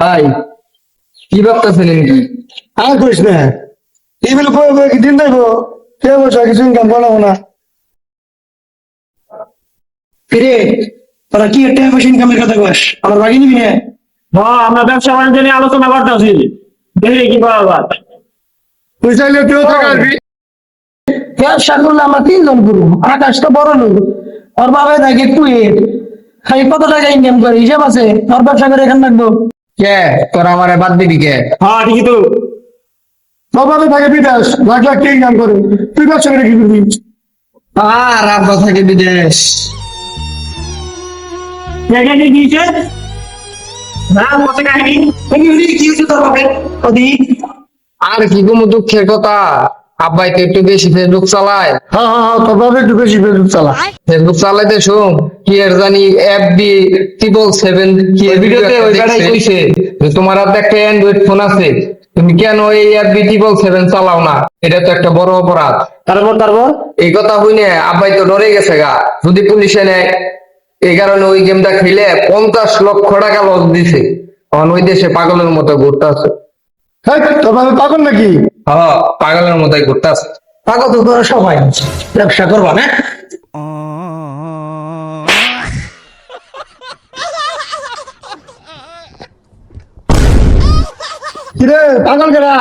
ভাই কি ভাবতেছিলেন কি? আর করিস না, এই বলে বয়ে বয়ে কি দিন দেখবো? কে বসে কিছু ইনকাম বানাবো না? ফিরে তোরা কি একটা বসে ইনকামের কথা কস, আমার বাকি নিবি না? হ্যাঁ, আমরা ব্যবসা বাণিজ্য নিয়ে আলোচনা করতেছি, দেখি কি পাওয়া যায়। তুই চাইলে তুইও টাকা আসবি। ব্যবসা করলে আমরা তিনজন করবো, আকাশ তো বড় লোক, ওর বাবা থাকে কুয়েত, খালি কত টাকা ইনকাম করে হিসাব আছে? ওর ব্যবসা করে এখানে রাখবো। কে তোরা আমারে বাদ দিবি কে? হ্যাঁ ঠিকই তো। তোর বাবা থাকে বিদেশ, লাখ লাখ টাকা ইনকাম করে, তুই ব্যবসা করে কি করবি? আর আব্বা থাকে বিদেশ। জায়গা নিয়ে গিয়েছে না, কত কাহিনী কি হচ্ছে তোর বাপের ওদিক? আর কি কোনো দুঃখের কথা, আব্বাই তো একটু বেশি ফেসবুক চালায়। হ্যাঁ হ্যাঁ হ্যাঁ, তোর বাবা একটু বেশি ফেসবুক চালা। ফেসবুক চালাইতে শুন কি এর জানি FB 777 কি এর ভিডিওতে ওই বেড়াই কইছে যে তোমার হাতে একটা অ্যান্ড্রয়েড ফোন আছে, তুমি কেন এই FB 777 চালাও না? এটা তো একটা বড় অপরাধ। তারপর এই কথা হইনে আব্বাই তো ডরে গেছে গা, যদি পুলিশে নেয়। এই কারণে ওই গেমটা খেলে 50 লক্ষ টাকা লস দিছে। এখন ওই দেশে পাগলের মতো ঘুরতেছে। হ্যাঁ, তোর বাবা পাগল নাকি? হ্যাঁ, পাগলের মতোই ঘুরতেছে। পাগল তো তোরা সবাই, ব্যবসা করবা না? কিরে পাগল কেরা?